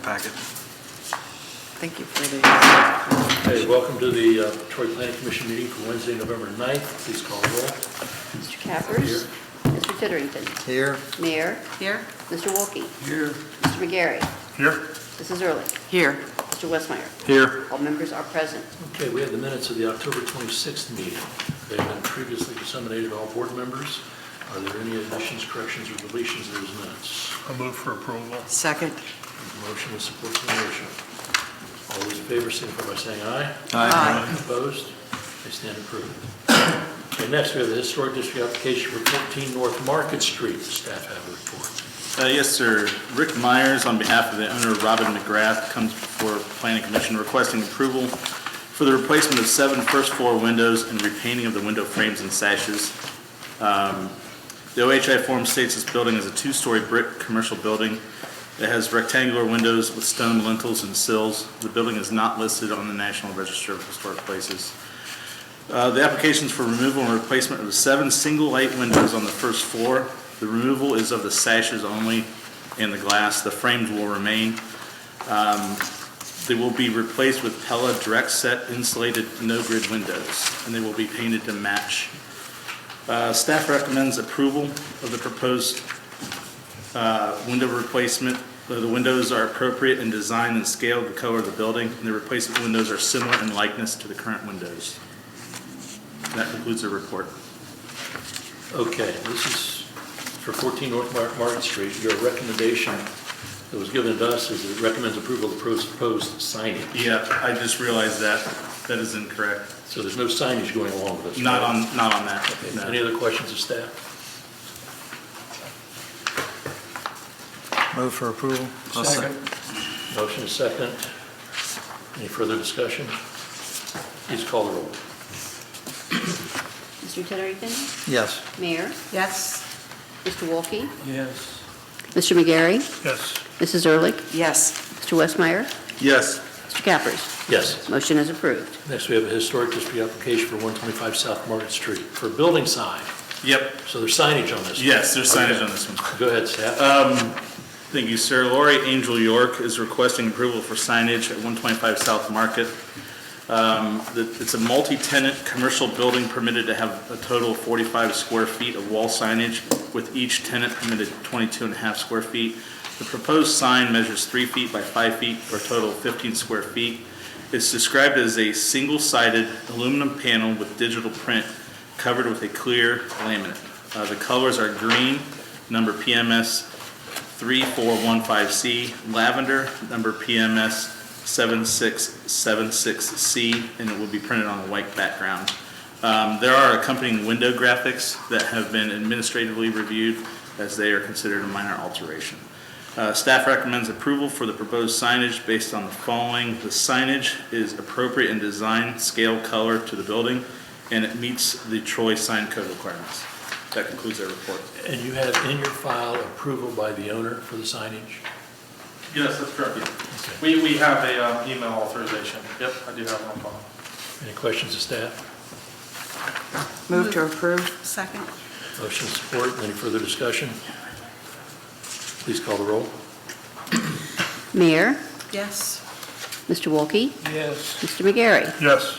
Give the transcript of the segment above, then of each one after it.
packet. Thank you for the. Okay, welcome to the Troy Planning Commission meeting for Wednesday, November 9th. Please call the roll. Mr. Cappers. Mr. Titterington. Here. Mayor. Here? Mr. Wolke. Here. Mr. McGarry. Here. Mrs. Ehrlich. Here. Mr. Westmeyer. Here. All members are present. Okay, we have the minutes of the October 26th meeting. They have been previously disseminated to all board members. Are there any additions, corrections, or deletions to those minutes? I'll move for approval. Second. Motion with support for the motion. All those in favor signify by saying aye. Aye. Opposed? They stand approved. Okay, next we have the Historic District application for 14 North Market Street. The staff have a report. Yes, sir. Rick Myers, on behalf of the owner, Robin McGrath, comes before Planning Commission requesting approval for the replacement of 7 first-floor windows and repainting of the window frames and sashes. The OHI form states this building is a 2-story brick commercial building. It has rectangular windows with stone lintels and sills. The building is not listed on the National Register of Historic Places. The application is for removal and replacement of the 7 single-light windows on the first floor. The removal is of the sashes only and the glass. The frames will remain. They will be replaced with Pella direct set insulated no-grid windows, and they will be painted to match. Staff recommends approval of the proposed window replacement. The windows are appropriate in design and scale to the color of the building, and the replacement windows are similar in likeness to the current windows. That concludes the report. Okay, this is for 14 North Market Street. Your recommendation that was given to us is it recommends approval of the proposed signage. Yeah, I just realized that. That is incorrect. So there's no signage going along with this? Not right? on that. Okay. No. Any other questions of staff? Move for approval. Second. Motion is second. Any further discussion? Please call the roll. Mr. Titterington. Yes. Mayor. Yes. Mr. Wolke. Yes. Mr. McGarry. Yes. Mrs. Ehrlich. Yes. Mr. Westmeyer. Yes. Mr. Cappers. Yes. Motion is approved. Next, we have a Historic District application for 125 South Market Street for a building sign. Yep. So there's signage on this? Yes, there's signage Okay. on this one. Go ahead, staff. Thank you, sir. Lori Angel York is requesting approval for signage at 125 South Market. It's a multi-tenant commercial building permitted to have a total of 45 square feet of wall signage, with each tenant permitted 22.5 square feet. The proposed sign measures 3 feet by 5 feet for a total of 15 square feet. It's described as a single-sided aluminum panel with digital print covered with a clear laminate. The colors are green, number PMS 3415C, lavender, number PMS 7676C, and it will be printed on a white background. There are accompanying window graphics that have been administratively reviewed, as they are considered a minor alteration. Staff recommends approval for the proposed signage based on the following. The signage is appropriate in design, scale, color to the building, and it meets the Troy sign code requirements. That concludes our report. And you have in your file approval by the owner for the signage? Yes, that's correct. Okay. We have a email authorization. Yep, I do have one file. Any questions of staff? Move to approve. Second. Motion and support. Any further discussion? Please call the roll. Mayor. Yes. Mr. Wolke. Yes. Mr. McGarry. Yes.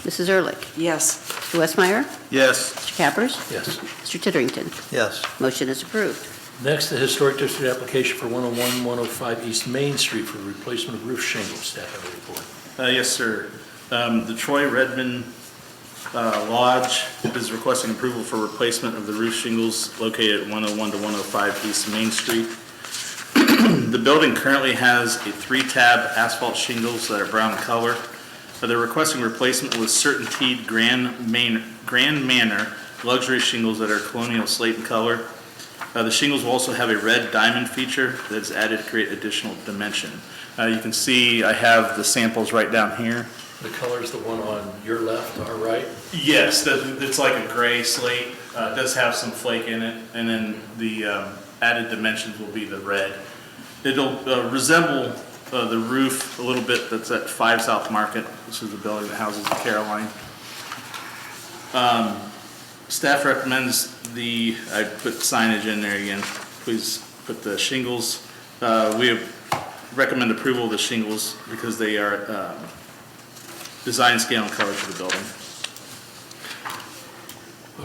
Mrs. Ehrlich. Yes. Mr. Westmeyer. Yes. Mr. Cappers. Yes. Mr. Titterington. Yes. Motion is approved. Next, the Historic District application for 101, 105 East Main Street for replacement of roof shingles. Staff have a report. Yes, sir. The Troy Redmond Lodge is requesting approval for replacement of the roof shingles located at 101 to 105 East Main Street. The building currently has a 3-tab asphalt shingles that are brown color. They're requesting replacement with CertainTeed Grand Manor luxury shingles that are colonial slate in color. The shingles will also have a red diamond feature that's added to create additional dimension. You can see I have the samples right down here. The color is the one on your left, our right? Yes, it's like a gray slate. It does have some flake in it, and then the added dimensions will be the red. It'll resemble the roof a little bit that's at 5 South Market. This is the building that houses the Caroline. Staff recommends I put signage in there again. Please put the shingles. We have recommend approval of the shingles because they are design, scale, and color for the building,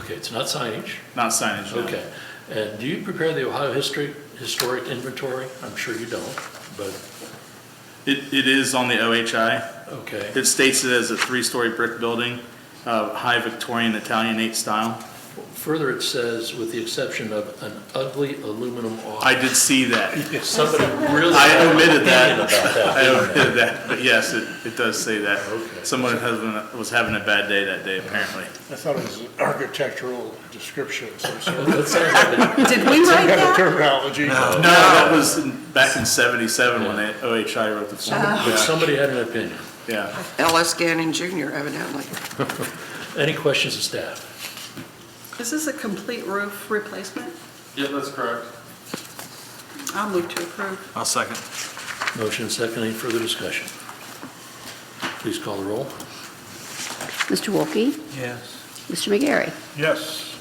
Okay, it's not signage. not signage. no. Okay. And do you prepare the Ohio historic inventory? I'm sure you don't, but, It is on the OHI. okay. It states it as a 3-story brick building, high Victorian Italianate style. Further, it says, with the exception of an ugly aluminum awning. I did see that. Somebody really. I had an omitted that. opinion about that, I didn't they? omitted that, but yes, it does say that. Okay. Someone was having a bad day that day, apparently. I thought it was an architectural description, some sort of That sounds like it. Did we write kind of that? terminology. No, that was back in '77 when the OHI wrote the form. But somebody had an opinion. Yeah. Ellis Gannon Jr. evidently. Any questions of staff? Is this a complete roof replacement? Yep, that's correct. I'll move to approve. I'll second. Motion and second, any further discussion? Please call the roll. Mr. Wolke? Yes. Mr. McGarry? Yes.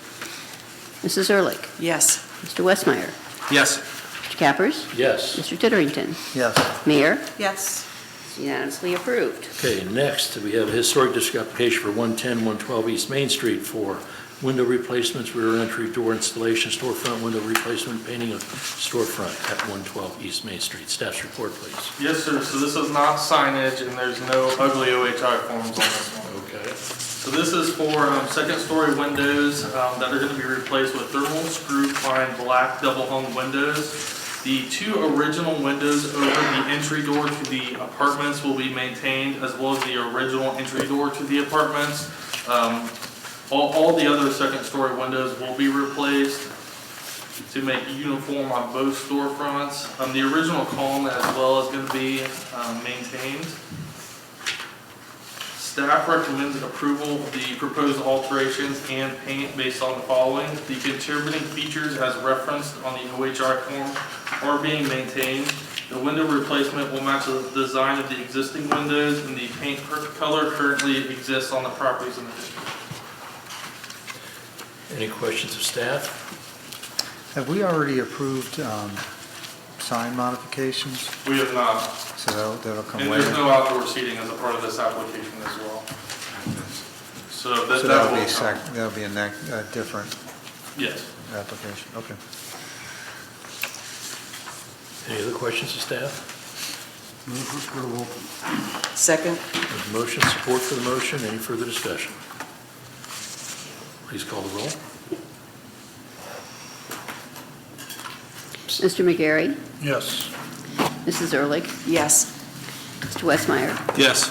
Mrs. Ehrlich? Yes. Mr. Westmeyer? Yes. Mr. Cappers? Yes. Mr. Titterington? Yes. Mayor? Yes. It's unanimously approved. Okay, next, we have a historic district application for 110, 112 East Main Street for window replacements, rear entry door installation, storefront window replacement, painting of storefront at 112 East Main Street. Staff's report, please. Yes, sir, so this is not signage and there's no ugly OHI forms on this one. Okay. So this is for second-story windows that are going to be replaced with thermal screw pine black double-hung windows. The 2 original windows over the entry door to the apartments will be maintained, as well as the original entry door to the apartments. All the other second-story windows will be replaced to make uniform on both storefronts. The original column as well is going to be maintained. Staff recommends approval of the proposed alterations and paint based on the following. The contributing features as referenced on the OHI form are being maintained. The window replacement will match the design of the existing windows, and the paint color currently exists on the properties in the district. Any questions of staff? Have we already approved sign modifications? We have not, So that'll come and later? there's no outdoor seating as a part of this application as well. So So that that'll will be come. that'll be a different Yes. application, okay. Any other questions of staff? Second. There's motion, support for the motion. Any further discussion? Please call the roll. Mr. McGarry? Yes. Mrs. Ehrlich? Yes. Mr. Westmeyer? Yes.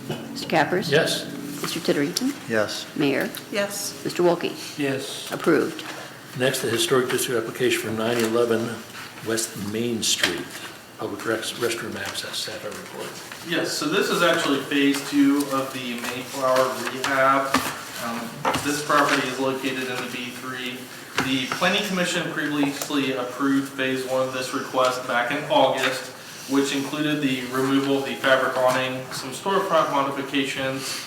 Mr. Cappers? Yes. Mr. Titterington? Yes. Mayor? Yes. Mr. Wolke? Yes. Approved. Next, the historic district application for 911 West Main Street, public restroom access. Staff, I report. Yes, so this is actually phase 2 of the Mayflower rehab. This property is located in the B3. The Planning Commission previously approved phase 1 of this request back in August, which included the removal of the fabric awning, some storefront modifications,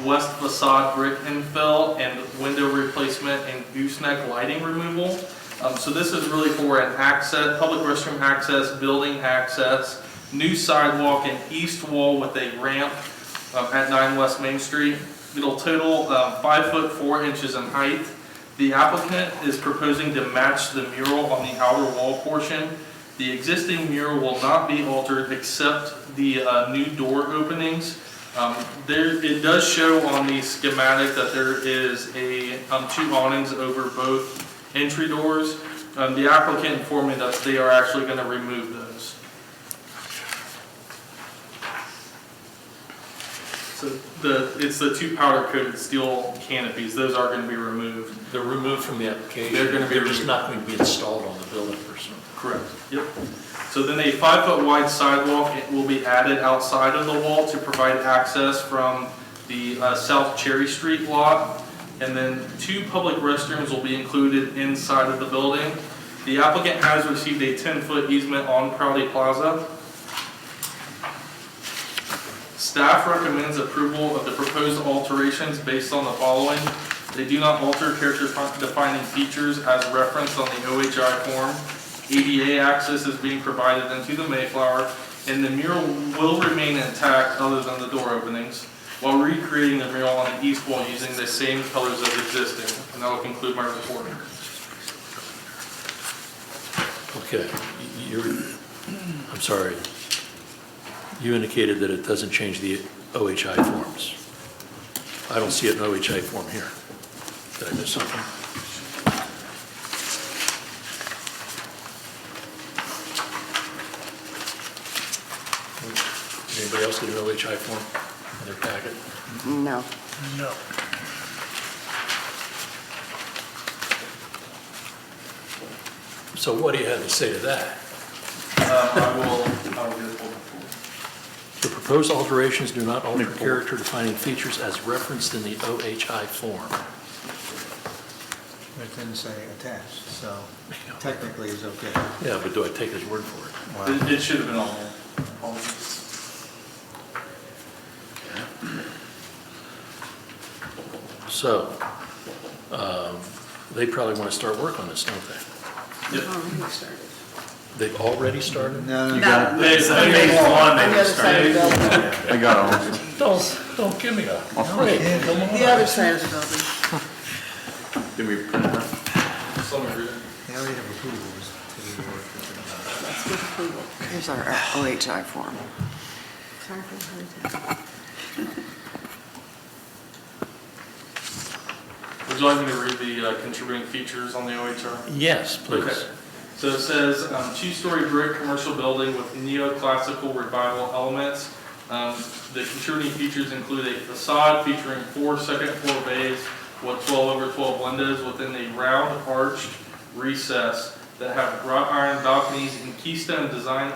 west facade brick infill, and window replacement and gooseneck lighting removal. So this is really for an access, public restroom access, building access, new sidewalk and east wall with a ramp at 9 West Main Street. It'll total 5 foot 4 inches in height. The applicant is proposing to match the mural on the outer wall portion. The existing mural will not be altered except the new door openings. It does show on the schematic that there is a 2 awnings over both entry doors. The applicant informed me that they are actually going to remove those. So it's the 2 powder coated steel canopies. Those are going to be removed. They're removed from the application. They're gonna be They're just removed. not going to be installed on the building per se. Correct. Yep. So then a 5 foot wide sidewalk will be added outside of the wall to provide access from the South Cherry Street lot. And then 2 public restrooms will be included inside of the building. The applicant has received a 10-foot easement on Proudy Plaza. Staff recommends approval of the proposed alterations based on the following. They do not alter character defining features as referenced on the OHI form. ADA access is being provided into the Mayflower, and the mural will remain intact other than the door openings, while recreating the mural on the east wall using the same colors as existing. And that will conclude my report. Okay, I'm sorry. You indicated that it doesn't change the OHI forms. I don't see it in OHI form here. Did I miss something? Anybody else get an OHI form in their packet? No. No. So what do you have to say to that? I will get it pulled up. The proposed alterations do not alter character defining features as referenced in the OHI form. It didn't say attached, so technically it's okay. Yeah, but do I take his word for it? Wow. It should have been on there. So, they probably want to start work on this, don't they? They've already started? No, No. no, They made one, On they the other side of the building. I got all. Don't give me a break. Come on. The other side of the building. Did we print that? Someone read it. they already have approvals to do work. That's with approval. Here's our OHI form. Sorry for the hard time. Would you like me to read the contributing features on the OHR? Yes, please. Okay. So it says, two-story brick commercial building with neoclassical revival elements. The contributing features include a facade featuring 4 second-floor bays with 12/12 windows within a round arched recess that have wrought iron balconies and keystone design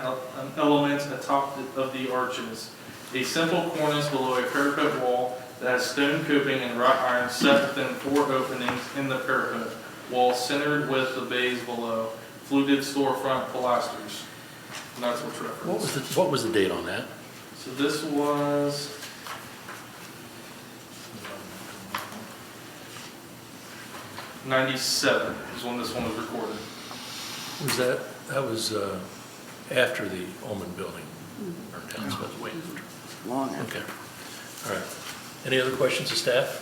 elements atop of the arches. A simple cornice below a parapet wall that has stone coping and wrought iron set within 4 openings in the parapet wall centered with the bays below. Fluted storefront pilasters. And that's what's referenced. What was the date on that? So this was 97 is when this one was recorded. Was that was after the Ullman building burned down, so I was waiting for it. Long after. Okay, all right. Any other questions of staff?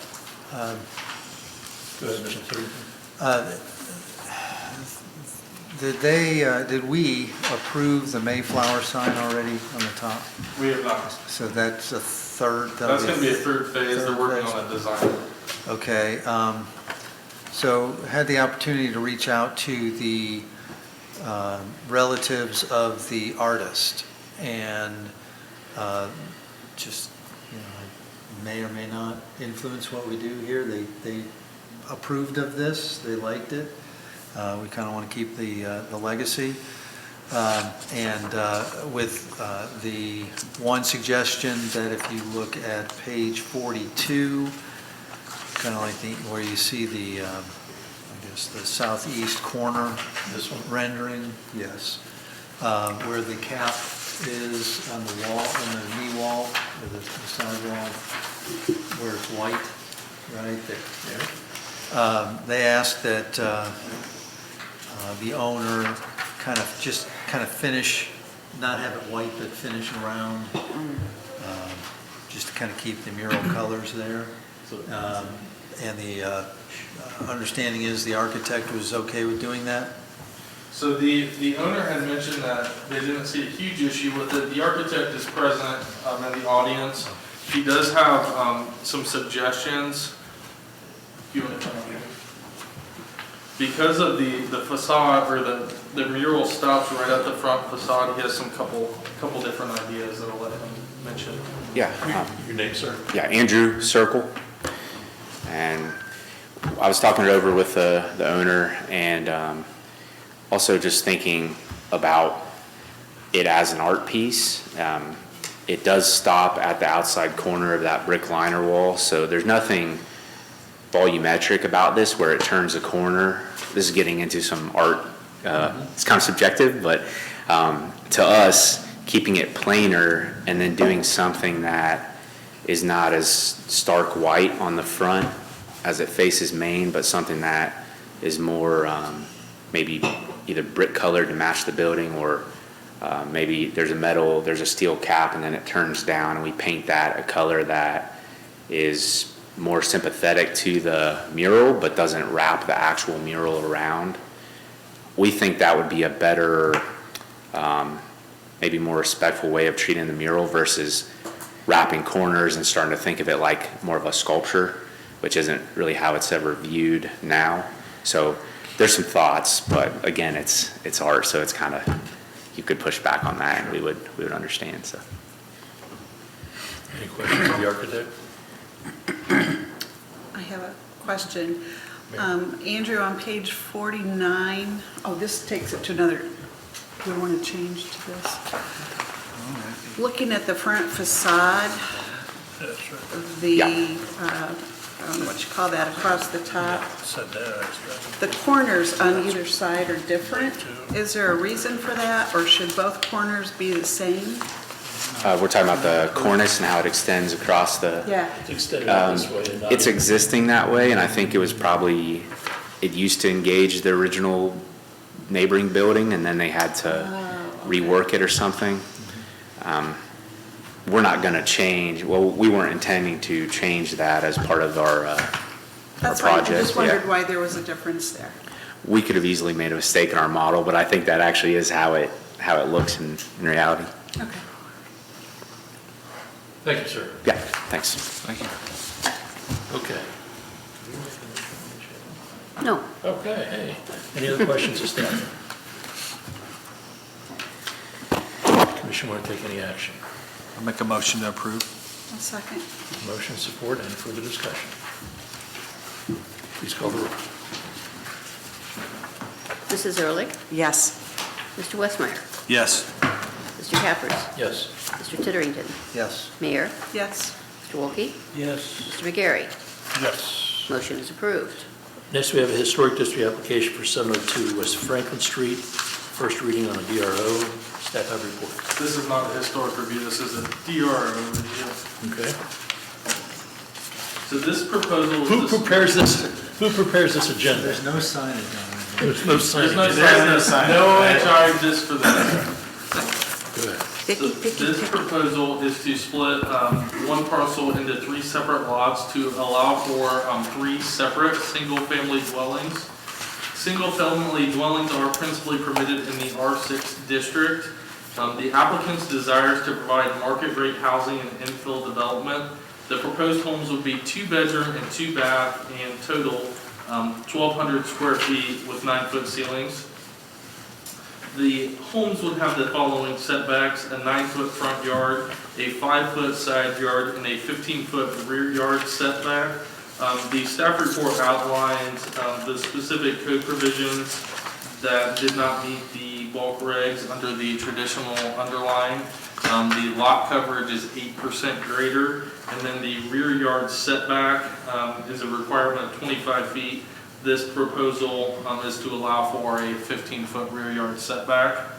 Go ahead, Mr. Titterington. Did we approve the Mayflower sign already on the top? We have not. So that's a third? That's going to be a third phase. They're working on a design. Okay, so had the opportunity to reach out to the relatives of the artist, and just, may or may not influence what we do here. They approved of this, they liked it. We kind of want to keep the legacy. And with the one suggestion that if you look at page 42, kind of like where you see the, I guess, the southeast corner, this one rendering, yes, where the cap is on the wall, on the knee wall, or the side wall, where it's white, right there. They asked that the owner kind of finish, not have it white, but finish around, just to kind of keep the mural colors there. And the understanding is the architect was okay with doing that? So the owner had mentioned that they didn't see a huge issue with it. The architect is present in the audience. He does have some suggestions. If you want to come up here. Because of the facade, or the mural stops right at the front facade, he has some couple different ideas that I'll let him mention. Yeah. Your name, sir? Yeah, Andrew Circle. And I was talking it over with the owner, and also just thinking about it as an art piece. It does stop at the outside corner of that brick liner wall, so there's nothing volumetric about this where it turns a corner. This is getting into some art. It's kind of subjective, but to us, keeping it plainer and then doing something that is not as stark white on the front as it faces Main, but something that is more maybe either brick colored to match the building, or maybe there's a steel cap and then it turns down, and we paint that a color that is more sympathetic to the mural but doesn't wrap the actual mural around. We think that would be a better, maybe more respectful way of treating the mural versus wrapping corners and starting to think of it like more of a sculpture, which isn't really how it's ever viewed now. So there's some thoughts, but again, it's art, so it's kind of, you could push back on that and we would understand, so. Any questions of the architect? I have a question. Andrew, on page 49, oh, this takes it to another, do we want to change to this? Looking at the front facade, the, I don't know what you call that, across the top, the corners on either side are different. Is there a reason for that, or should both corners be the same? We're talking about the cornice and how it extends across the. Yeah. It's extended out this way and not. It's existing that way, and I think it was probably, it used to engage the original neighboring building, and then they had to rework it or something. We're not going to change, well, we weren't intending to change that as part of our That's fine, I project. just wondered Yeah. why there was a difference there. We could have easily made a mistake in our model, but I think that actually is how it looks in reality. Okay. Thank you, sir. Yeah, thanks. Thank you. Okay. No. Okay, hey. Any other questions of staff? Commission want to take any action? I'll make a motion to approve. A second. Motion, support, any further discussion? Please call the roll. Mrs. Ehrlich, Yes. Mr. Westmeyer, Yes. Mr. Cappers, Yes. Mr. Titterington, Yes. Mayor, Yes. Mr. Wolke, Yes. Mr. McGarry. Yes. Motion is approved. Next, we have a historic district application for 702 West Franklin Street. First reading on a DRO. Staff have report. This is not a historic review, this is a DRO review. Okay. So this proposal Who is. prepares this agenda? There's no signage on There's no sign. There's no sign, no HR just for this. Go ahead. Picky, So picky, this picky. proposal is to split one parcel into 3 separate lots to allow for 3 separate single-family dwellings. Single-family dwellings are principally permitted in the R6 district. The applicant's desires to provide market-rate housing and infill development. The proposed homes would be 2-bedroom and 2-bath, and total 1,200 square feet with 9-foot ceilings. The homes would have the following setbacks: a 9-foot front yard, a 5-foot side yard, and a 15-foot rear yard setback. The staff report outlines the specific code provisions that did not meet the bulk regs under the traditional underline. The lot coverage is 8% greater, and then the rear yard setback is a requirement of 25 feet. This proposal is to allow for a 15-foot rear yard setback.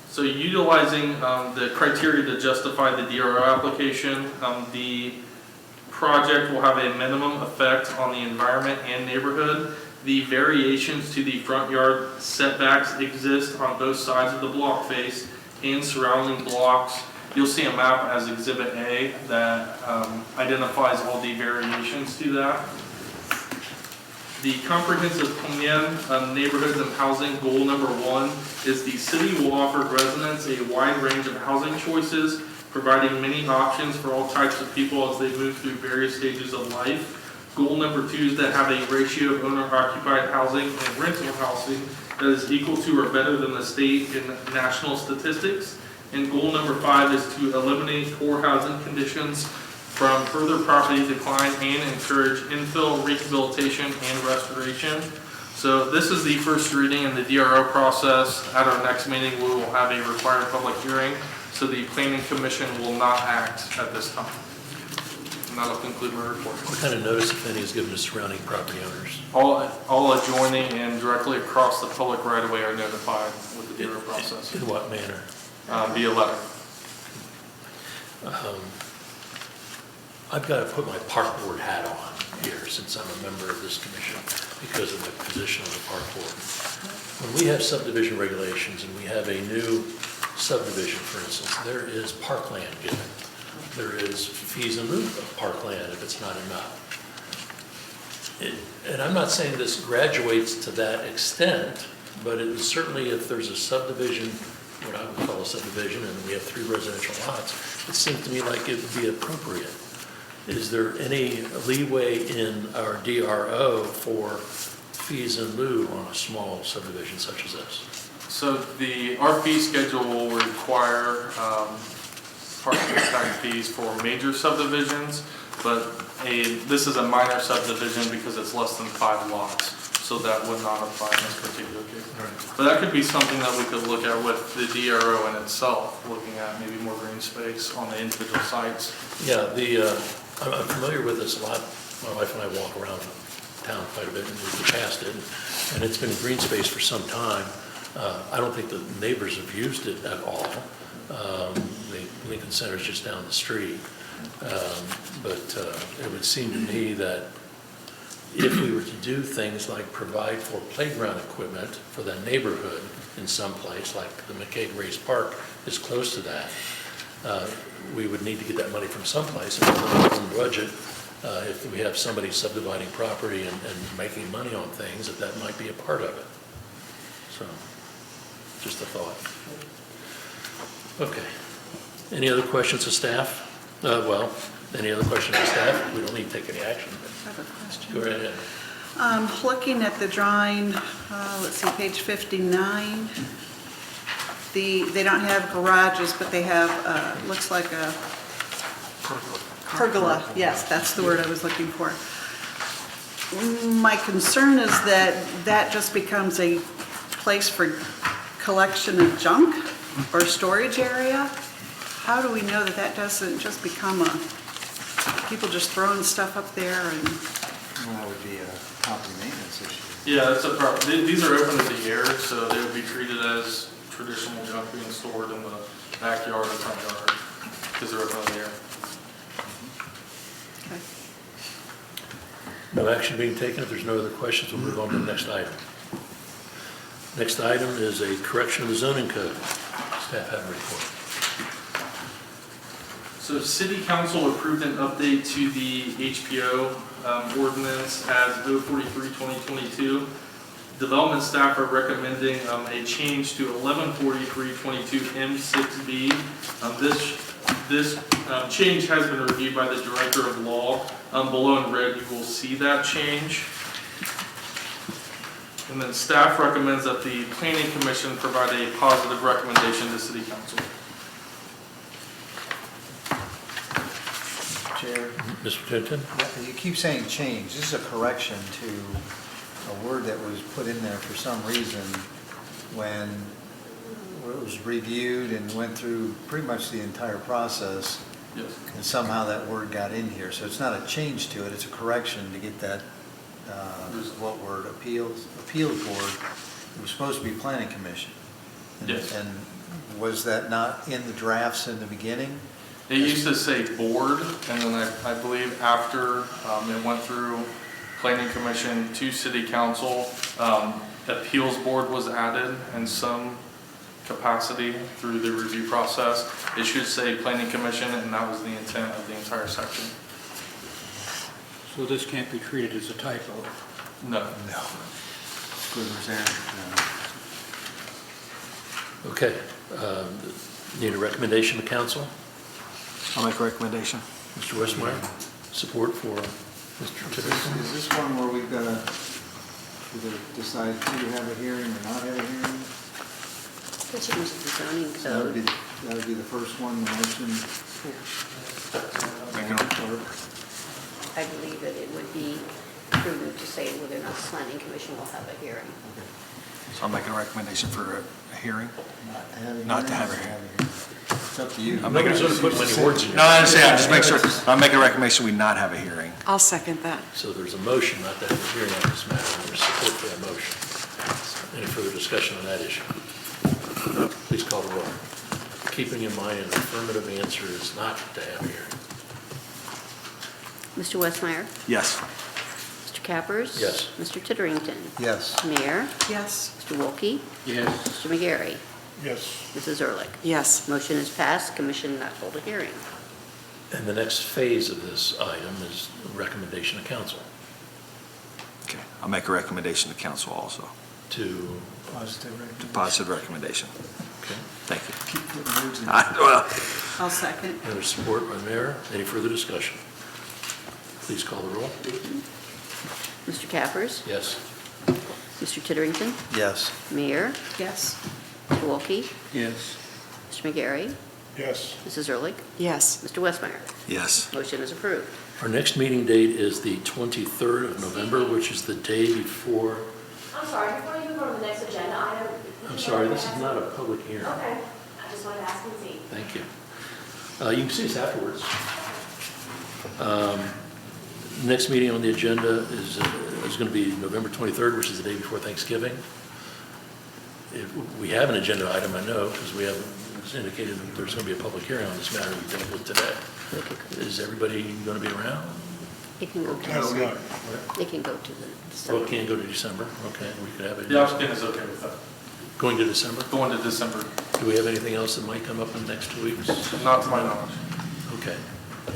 So utilizing the criteria to justify the DRO application, the project will have a minimum effect on the environment and neighborhood. The variations to the front yard setbacks exist on both sides of the block face and surrounding blocks. You'll see a map as Exhibit A that identifies all the variations to that. The comprehensive plan, neighborhoods and housing goal number 1 is the city will offer residents a wide range of housing choices, providing many options for all types of people as they move through various stages of life. Goal number 2 is to have a ratio of owner-occupied housing and rental housing that is equal to or better than the state and national statistics. And goal number 5 is to eliminate poor housing conditions from further property decline and encourage infill, rehabilitation, and restoration. So this is the first reading in the DRO process. At our next meeting, we will have a required public hearing, so the Planning Commission will not act at this time. And that'll conclude my report. What kind of notice, if any, is given to surrounding property owners? All adjoining and directly across the public right-of-way are notified with the DRO process. In what manner? Via letter. I've got to put my park board hat on. here, since I'm a member of this commission because of my position on the park board. When we have subdivision regulations and we have a new subdivision, for instance, there is parkland given. There is fees in lieu of parkland if it's not enough. And I'm not saying this graduates to that extent, but it is certainly, if there's a subdivision, what I would call a subdivision, and we have 3 residential lots, it seems to me like it would be appropriate. Is there any leeway in our DRO for fees in lieu on a small subdivision such as this? So our fee schedule will require parking impact fees for major subdivisions, but this is a minor subdivision because it's less than 5 lots, so that would not apply in this particular case. But that could be something that we could look at with the DRO in itself, looking at maybe more green space on the individual sites. Yeah, I'm familiar with this a lot. My wife and I walk around town quite a bit, and we passed it, and it's been green space for some time. I don't think the neighbors have used it at all. The Lincoln Center's just down the street. But it would seem to me that if we were to do things like provide for playground equipment for that neighborhood in some place, like the McCaig Race Park is close to that, we would need to get that money from someplace. And in the budget, if we have somebody subdividing property and making money on things, that might be a part of it. So, just a thought. Okay. Any other questions of staff? Any other questions of staff? We don't need to take any action. I have a question. Go right ahead. Looking at the drawing, let's see, page 59, they don't have garages, but they have, looks like a pergola. Yes, that's the word I was looking for. My concern is that just becomes a place for collection of junk or storage area. How do we know that doesn't just become people just throwing stuff up there and? Well, that would be a property maintenance issue. Yeah, that's a problem. These are open to the air, so they would be treated as traditional junk being stored in the backyard or front yard, because they're open to the air. Okay. No action being taken. If there's no other questions, we'll move on to the next item. Next item is a correction of the zoning code. Staff have a report. So City Council approved an update to the HPO ordinance as 043-2022. Development staff are recommending a change to 1143-22 M6B. This change has been reviewed by the Director of Law. Below in red, you will see that change. And then staff recommends that the Planning Commission provide a positive recommendation to City Council. Chair, Mr. Tinton? you keep saying change. This is a correction to a word that was put in there for some reason when it was reviewed and went through pretty much the entire process. Yes. And somehow that word got in here. So it's not a change to it, it's a correction to get that, what word, appeals board. It was supposed to be planning commission. And- Yes. And was that not in the drafts in the beginning? It used to say board, and then I believe after it went through Planning Commission to City Council, Appeals Board was added in some capacity through the review process. It should say Planning Commission, and that was the intent of the entire section. So this can't be treated as a typo? No. No. Scrivener's error? No. Okay. Need a recommendation to council? I'll make a recommendation. Mr. Westmeyer, support for Mr. Titterton? Is this one where we've got to either decide to have a hearing or not have a hearing? The change of the zoning So that would be, code. that would be the first one, the motion. I believe that it would be prudent to say whether or not the planning commission will have a hearing. So I'm making a recommendation for a hearing? Not to have a Not to have a hearing. It's up to you. I'm not going to put many words in your No, I understand, just make sure, I'm making a recommendation we not have a hearing. I'll second that. So there's a motion not to have a hearing on this matter, and there's support for that motion. Any further discussion on that issue? Please call the roll. Keeping in mind an affirmative answer is not to have a hearing. Mr. Westmeyer? Yes. Mr. Cappers? Yes. Mr. Titterington? Yes. Mayor? Yes. Mr. Wolke? Yes. Mr. McGarry? Yes. Mrs. Ehrlich? Yes. Motion is passed, commission not hold a hearing. And the next phase of this item is recommendation of council Okay, I'll make a recommendation to council also. to, To positive recommendation. okay. Thank you. Keep putting words in. Well, I'll second. And there's support by Mayor. Any further discussion? Please call the roll. Mr. Cappers? Yes. Mr. Titterington? Yes. Mayor? Yes. Mr. Wolke? Yes. Mr. McGarry? Yes. Mrs. Ehrlich? Yes. Mr. Westmeyer? yes. Motion is approved. Our next meeting date is the 23rd of November, which is the day before, I'm sorry, before you move on to the next agenda item. I'm sorry, this is not a public hearing. Okay, I just wanted to ask and see. Thank you. You can see us afterwards. Next meeting on the agenda is going to be November 23rd, which is the day before Thanksgiving. We have an agenda item, I know, because we have indicated that there's going to be a public hearing on this matter we dealt with today. Is everybody going to be around? It can go That's to, not, it can go to the Well, December. it can't go to December, okay, we could have it. The applicant is okay with that, Going to December? going to December, Do we have anything else that might come up in the next 2 weeks? not to my knowledge. Okay.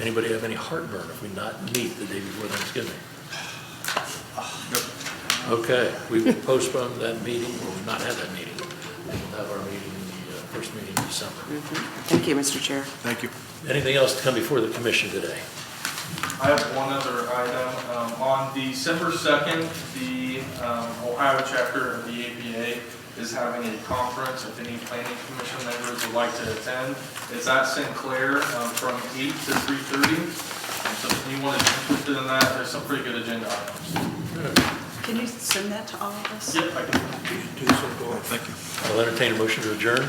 Anybody have any heartburn if we not meet the day before Thanksgiving? Okay, we will postpone that meeting, or not have that meeting, and we'll have our meeting, the first meeting in December. Thank you, Mr. Chair. Thank you. Anything else to come before the commission today? I have one other item. On December 2nd, the Ohio chapter of the APA is having a conference. If any planning commission members would like to attend, it's at Sinclair from 8 to 3:30. So if anyone is interested in that, there's some pretty good agenda items. Can you send that to all of us? Yep, I can. Thank you. I'll entertain a motion to adjourn.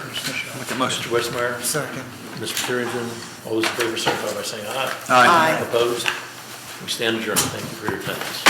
Make a motion. Mr. Westmeyer, Second. Mr. Terrington, all those in favor, signify by saying aye. Aye. Opposed? We stand adjourned. Thank you for your attendance.